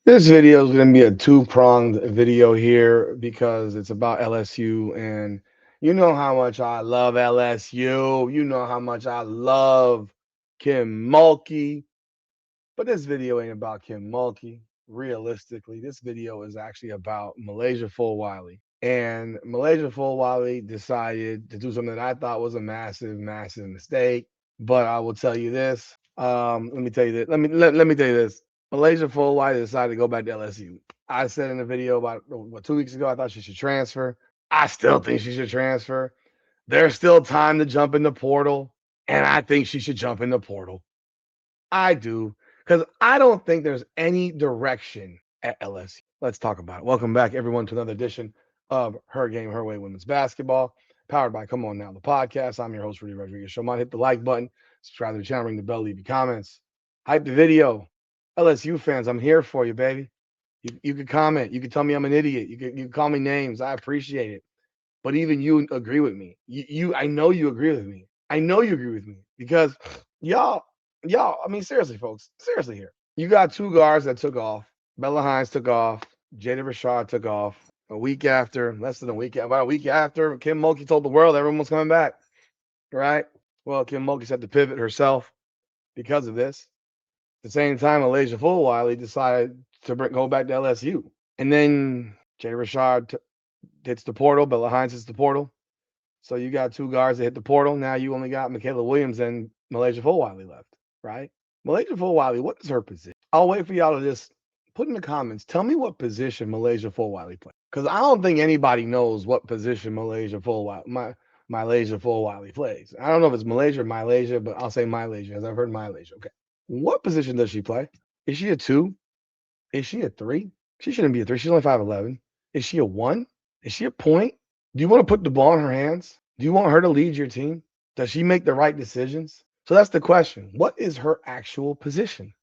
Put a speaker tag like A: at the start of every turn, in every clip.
A: This video is going to be a two-pronged video here because it's about LSU, and you know how much I love LSU. You know how much I love Kim Mulkey. But this video ain't about Kim Mulkey. Realistically, this video is actually about MiLaysia Fulwiley. And MiLaysia Fulwiley decided to do something that I thought was a massive, massive mistake. But I will tell you this. Let me tell you this. Let me tell you this. MiLaysia Fulwiley decided to go back to LSU. I said in a video about 2 weeks ago, I thought she should transfer. I still think she should transfer. There's still time to jump in the portal, and I think she should jump in the portal. I do, because I don't think there's any direction at LSU. Let's talk about it. Welcome back, everyone, to another edition of Her Game, Her Way Women's Basketball, powered by Come On Now, the podcast. I'm your host, Rudy Rodriguez. Show hit the like button, subscribe to the channel, ring the bell, leave your comments, hype the video. LSU fans, I'm here for you, baby. You can comment. You can tell me I'm an idiot. You can call me names. I appreciate it. But even you agree with me. I know you agree with me. I know you agree with me because y'all, I mean, seriously, folks, seriously here. You got two guards that took off. Bella Hines took off. Jada Richard took off. A week after, less than a week, about a week after, Kim Mulkey told the world everyone was coming back, right? Well, Kim Mulkey's had to pivot herself because of this. At the same time, MiLaysia Fulwiley decided to go back to LSU. And then Jada Richard hits the portal. Bella Hines hits the portal. So you got two guards that hit the portal. Now you only got Michaela Williams and MiLaysia Fulwiley left, right? MiLaysia Fulwiley, what is her position? I'll wait for y'all to just put in the comments. Tell me what position MiLaysia Fulwiley plays. Because I don't think anybody knows what position MiLaysia Fulwiley plays. I don't know if it's Malaysia or MiLaysia, but I'll say MiLaysia because I've heard MiLaysia. Okay. What position does she play? Is she a 2? Is she a 3? She shouldn't be a 3. She's only 5'11". Is she a 1? Is she a point? Do you want to put the ball in her hands? Do you want her to lead your team? Does she make the right decisions? So that's the question. What is her actual position?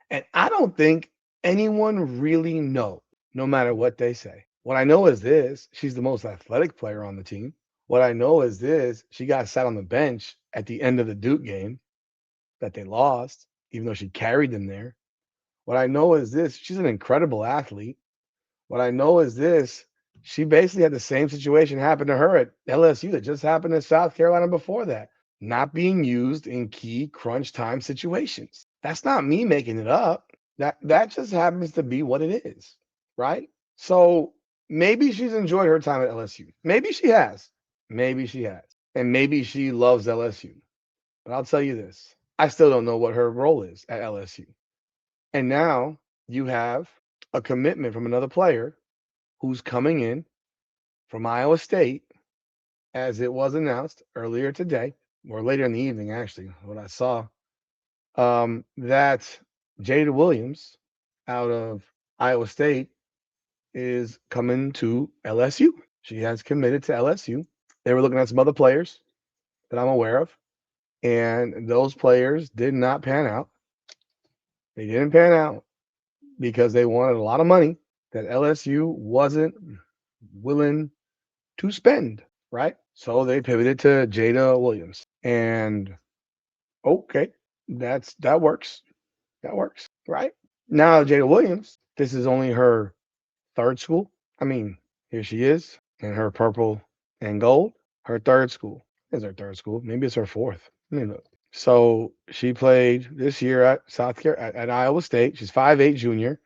A: And I don't think anyone really knows, no matter what they say. What I know is this: she's the most athletic player on the team. What I know is this: she got sat on the bench at the end of the Duke game that they lost, even though she carried them there. What I know is this: she's an incredible athlete. What I know is this: she basically had the same situation happen to her at LSU that just happened in South Carolina before that, not being used in key crunch time situations. That's not me making it up. That just happens to be what it is, right? So maybe she's enjoyed her time at LSU. Maybe she has. Maybe she has. And maybe she loves LSU. But I'll tell you this: I still don't know what her role is at LSU. And now you have a commitment from another player who's coming in from Iowa State, as it was announced earlier today, or later in the evening, actually, what I saw, that Jada Williams out of Iowa State is coming to LSU. She has committed to LSU. They were looking at some other players that I'm aware of, and those players did not pan out. They didn't pan out because they wanted a lot of money that LSU wasn't willing to spend, right? So they pivoted to Jada Williams. And okay, that works. That works, right? Now Jada Williams, this is only her third school. I mean, here she is in her purple and gold. Her third school. Is her third school. Maybe it's her fourth. Let me look. So she played this year at South Carolina at Iowa State. She's 5'8" junior,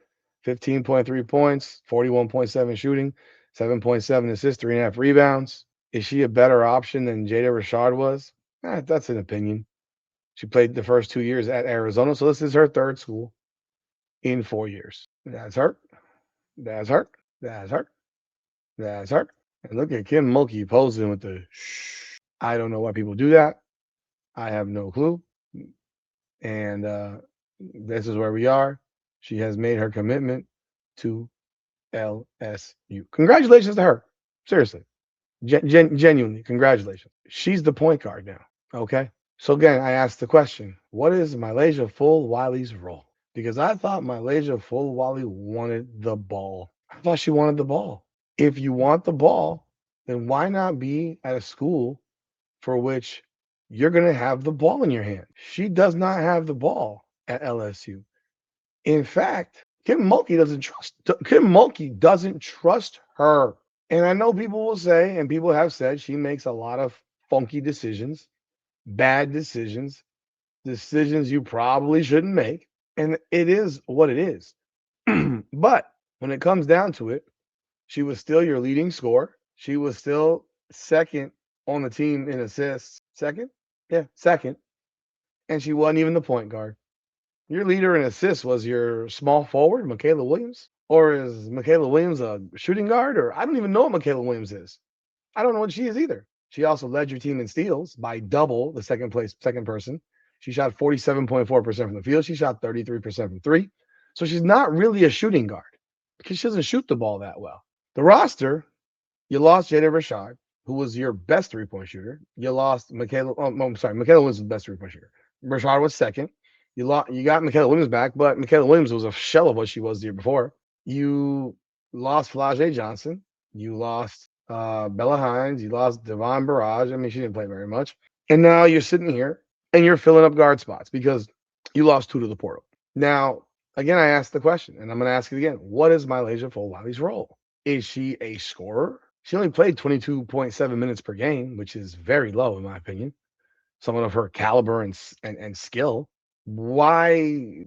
A: 15.3 points, 41.7 shooting, 7.7 assists, 3.5 rebounds. Is she a better option than Jada Richard was? That's an opinion. She played the first 2 years at Arizona, so this is her third school in 4 years. That's her. That's her. That's her. That's her. And look at Kim Mulkey posing with the shh. I don't know why people do that. I have no clue. And this is where we are. She has made her commitment to LSU. Congratulations to her. Seriously. Genuinely, congratulations. She's the point guard now. Okay. So again, I asked the question: what is MiLaysia Fulwiley's role? Because I thought MiLaysia Fulwiley wanted the ball. I thought she wanted the ball. If you want the ball, then why not be at a school for which you're going to have the ball in your hand? She does not have the ball at LSU. In fact, Kim Mulkey doesn't trust her. And I know people will say, and people have said, she makes a lot of funky decisions, bad decisions, decisions you probably shouldn't make. And it is what it is. But when it comes down to it, she was still your leading scorer. She was still second on the team in assists. Second? Yeah, second. And she wasn't even the point guard. Your leader in assists was your small forward, Michaela Williams? Or is Michaela Williams a shooting guard? Or I don't even know what Michaela Williams is. I don't know what she is either. She also led your team in steals by double the second person. She shot 47.4% from the field. She shot 33% from three. So she's not really a shooting guard because she doesn't shoot the ball that well. The roster, you lost Jada Richard, who was your best three-point shooter. You lost Michaela. Oh, I'm sorry. Michaela was the best three-point shooter. Richard was second. You got Michaela Williams back, but Michaela Williams was a shell of what she was the year before. You lost Flau'jae Johnson. You lost Bella Hines. You lost Devon Barrage. I mean, she didn't play very much. And now you're sitting here and you're filling up guard spots because you lost two to the portal. Now, again, I asked the question, and I'm going to ask it again. What is MiLaysia Fulwiley's role? Is she a scorer? She only played 22.7 minutes per game, which is very low in my opinion. Someone of her caliber and skill. Why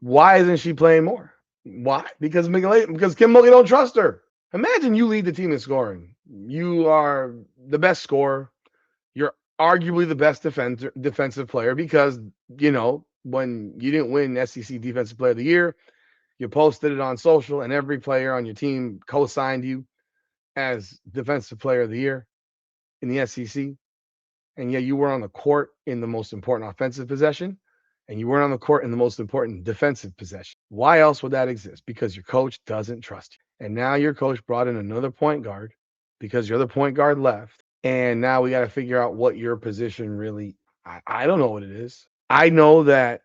A: isn't she playing more? Why? Because Kim Mulkey don't trust her. Imagine you lead the team in scoring. You are the best scorer. You're arguably the best defensive player because, when you didn't win SEC Defensive Player of the Year, you posted it on social and every player on your team co-signed you as Defensive Player of the Year in the SEC. And yet you were on the court in the most important offensive possession and you weren't on the court in the most important defensive possession. Why else would that exist? Because your coach doesn't trust you. And now your coach brought in another point guard because your other point guard left. And now we got to figure out what your position really, I don't know what it is. I know that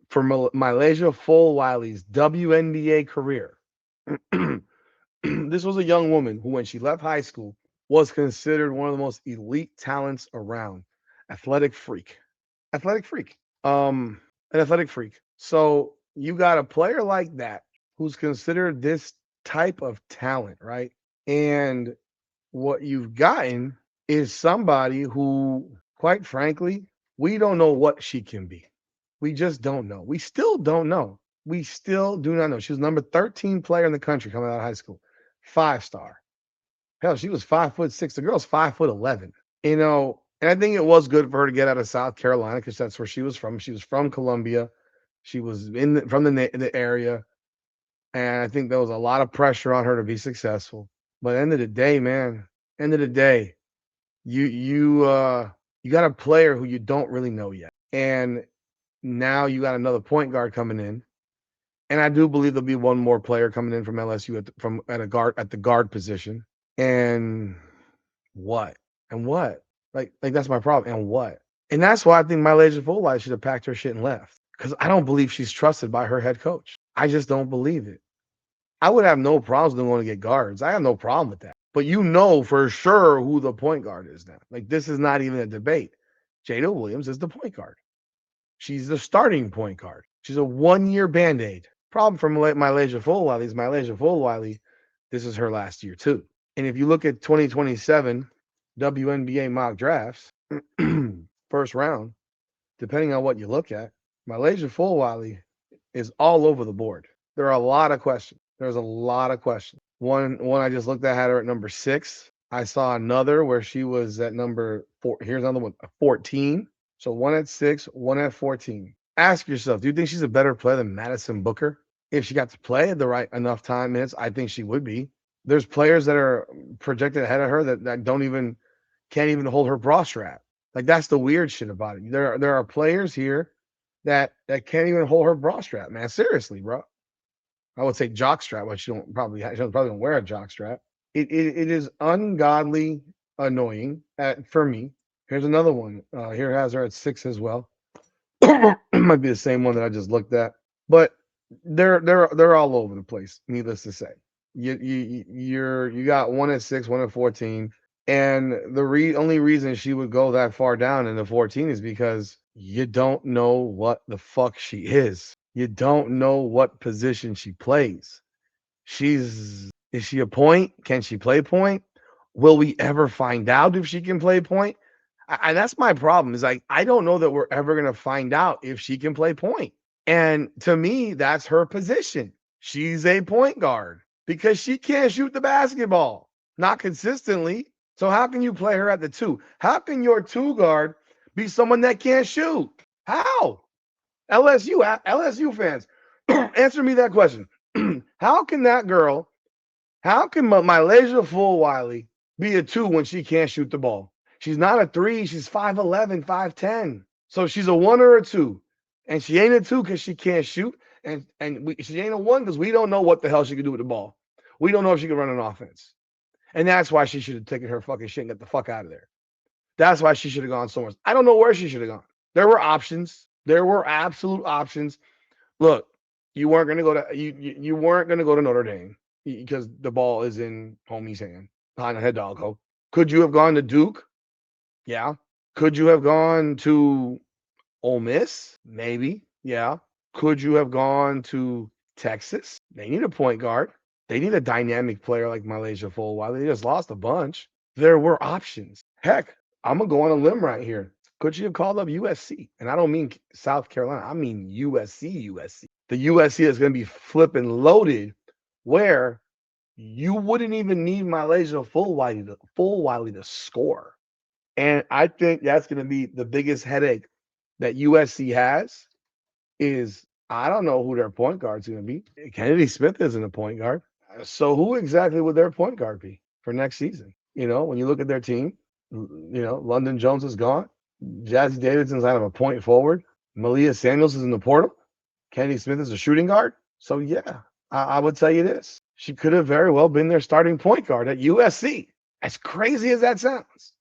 A: for MiLaysia Fulwiley's WNBA career, this was a young woman who, when she left high school, was considered one of the most elite talents around. An athletic freak. So you got a player like that who's considered this type of talent, right? And what you've gotten is somebody who, quite frankly, we don't know what she can be. We just don't know. We still don't know. We still do not know. She was number 13 player in the country coming out of high school. 5-star. Hell, she was 5'6". The girl's 5'11". And I think it was good for her to get out of South Carolina because that's where she was from. She was from Columbia. She was from the area. And I think there was a lot of pressure on her to be successful. But end of the day, man, you got a player who you don't really know yet. And now you got another point guard coming in. And I do believe there'll be one more player coming in from LSU at the guard position. And what? Like that's my problem. And what? And that's why I think MiLaysia Fulwiley should have packed her shit and left. Because I don't believe she's trusted by her head coach. I just don't believe it. I would have no problems with them going to get guards. I have no problem with that. But you know for sure who the point guard is now. Like, this is not even a debate. Jada Williams is the point guard. She's the starting point guard. She's a 1-year Band-Aid. Problem for MiLaysia Fulwiley is MiLaysia Fulwiley, this is her last year too. And if you look at 2027 WNBA mock drafts, first round, depending on what you look at, MiLaysia Fulwiley is all over the board. There are a lot of questions. There's a lot of questions. One I just looked at had her at number 6. I saw another where she was at number 4. Here's another one, 14. So one at 6, one at 14. Ask yourself, do you think she's a better player than Madison Booker? If she got to play the right enough time minutes, I think she would be. There's players that are projected ahead of her that can't even hold her bra strap. Like, that's the weird shit about it. There are players here that can't even hold her bra strap, man. Seriously, bro. I would say jock strap, but she probably don't wear a jock strap. It is ungodly annoying for me. Here's another one. Here has her at 6 as well. Might be the same one that I just looked at, but they're all over the place. Needless to say, you got one at 6, one at 14, and the only reason she would go that far down in the 14 is because you don't know what the fuck she is. You don't know what position she plays. Is she a point? Can she play point? Will we ever find out if she can play point? And that's my problem. Is like I don't know that we're ever gonna find out if she can play point. And to me, that's her position. She's a point guard because she can't shoot the basketball, not consistently. So how can you play her at the two? How can your two guard be someone that can't shoot? How? LSU fans, answer me that question. How can that girl, how can MiLaysia Fulwiley be a two when she can't shoot the ball? She's not a three. She's 5'11, 5'10. So she's a one or a two. And she ain't a two because she can't shoot. She ain't a one because we don't know what the hell she can do with the ball. We don't know if she can run an offense. And that's why she should have taken her fucking shit and got the fuck out of there. That's why she should have gone somewhere. I don't know where she should have gone. There were options. There were absolute options. Look, you weren't going to go to you weren't going to go to Notre Dame because the ball is in homie's hand behind a head doggo. Could you have gone to Duke? Yeah. Could you have gone to Ole Miss? Maybe. Yeah. Could you have gone to Texas? They need a point guard. They need a dynamic player like MiLaysia Fulwiley. They just lost a bunch. There were options. Heck, I'm going to go on a limb right here. Could you have called up USC? And I don't mean South Carolina. I mean USC. The USC is going to be flipping loaded where you wouldn't even need MiLaysia Fulwiley to score. And I think that's going to be the biggest headache that USC has is I don't know who their point guard's going to be. Kennedy Smith isn't a point guard. So who exactly would their point guard be for next season? You know, when you look at their team, you know, London Jones is gone. Jazzy Davidson's out of a point forward. Malia Samuels is in the portal. Kennedy Smith is a shooting guard. So, yeah, I would tell you this. She could have very well been their starting point guard at USC. As crazy as that sounds.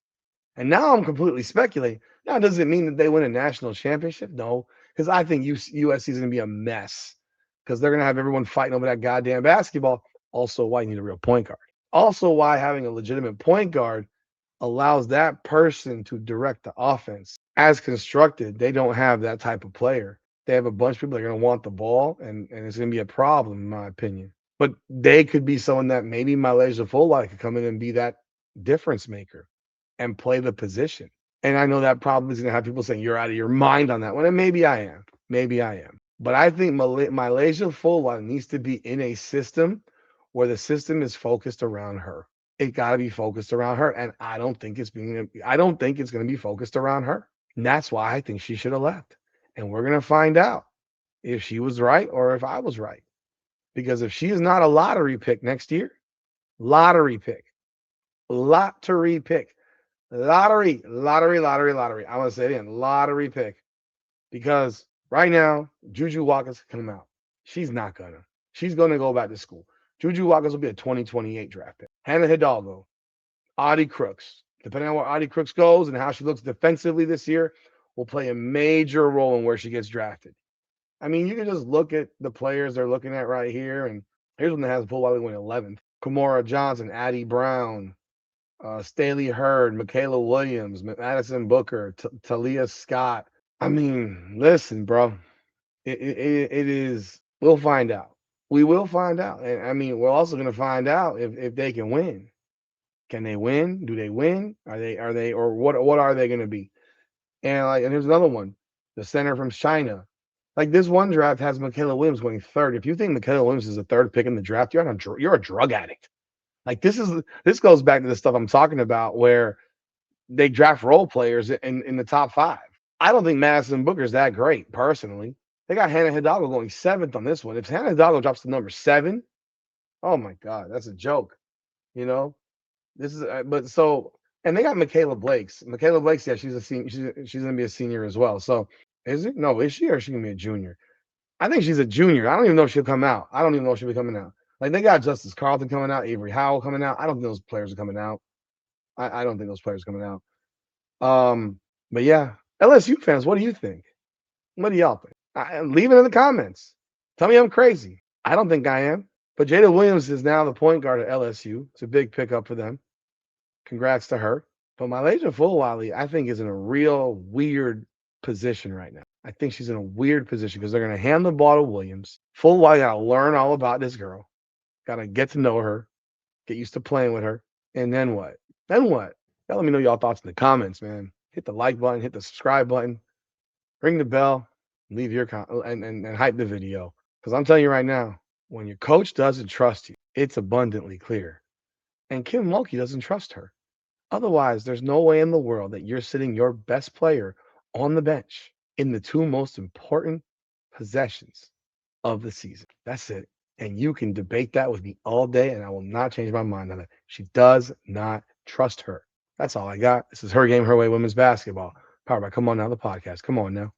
A: And now I'm completely speculating. Now, does it mean that they win a national championship? No, because I think USC is going to be a mess because they're going to have everyone fighting over that goddamn basketball. Also, why you need a real point guard. Also, why having a legitimate point guard allows that person to direct the offense. As constructed, they don't have that type of player. They have a bunch of people that are going to want the ball, and it's going to be a problem, in my opinion. But they could be someone that maybe MiLaysia Fulwiley could come in and be that difference maker and play the position. And I know that probably is going to have people saying, you're out of your mind on that one. And maybe I am. But I think MiLaysia Fulwiley needs to be in a system where the system is focused around her. It got to be focused around her. And I don't think it's going to be focused around her. And that's why I think she should have left. And we're going to find out if she was right or if I was right. Because if she is not a lottery pick next year, lottery pick. I'm going to say it again, lottery pick. Because right now, Juju Watkins can come out. She's not going to. She's going to go back to school. Juju Watkins will be a 2028 draft pick. Hannah Hidalgo, Audie Crooks. Depending on where Audie Crooks goes and how she looks defensively this year, will play a major role in where she gets drafted. I mean, you can just look at the players they're looking at right here, and here's one that has Fulwiley went 11th. Kamora Johnson, Addie Brown, Staley Hurd, Michaela Williams, Madison Booker, Talia Scott. I mean, listen, bro. It is. We'll find out. We will find out. And I mean, we're also going to find out if they can win. Can they win? Do they win? Are they, or what are they going to be? And here's another one. The center from China. Like this one draft has Michaela Williams going third. If you think Michaela Williams is a third pick in the draft, you're a drug addict. Like this goes back to the stuff I'm talking about where they draft role players in the top 5. I don't think Madison Booker is that great personally. They got Hannah Hidalgo going 7th on this one. If Hannah Hidalgo drops to number 7, oh my God, that's a joke. You know, this is and they got Michaela Blakes. Michaela Blakes, yeah, she's a senior. She's gonna be a senior as well. So is it? No, is she or is she gonna be a junior? I think she's a junior. I don't even know if she'll come out. I don't even know if she'll be coming out. Like they got Justice Carlton coming out, Avery Howell coming out. I don't think those players are coming out. I don't think those players are coming out. But yeah, LSU fans, what do you think? What do y'all think? Leave it in the comments. Tell me I'm crazy. I don't think I am. But Jada Williams is now the point guard at LSU. It's a big pickup for them. Congrats to her. But MiLaysia Fulwiley, I think, is in a real weird position right now. I think she's in a weird position because they're going to hand the ball to Williams. Fulwiley got to learn all about this girl. Got to get to know her, get used to playing with her. And then what? Then what? Y'all let me know y'all thoughts in the comments, man. Hit the like button, hit the subscribe button, ring the bell, leave your and hype the video. Because I'm telling you right now, when your coach doesn't trust you, it's abundantly clear. And Kim Mulkey doesn't trust her. Otherwise, there's no way in the world that you're sitting your best player on the bench in the two most important possessions of the season. That's it. And you can debate that with me all day, and I will not change my mind on it. She does not trust her. That's all I got. This is Her Game, Her Way Women's Basketball, powered by Come On Now, the podcast. Come on now.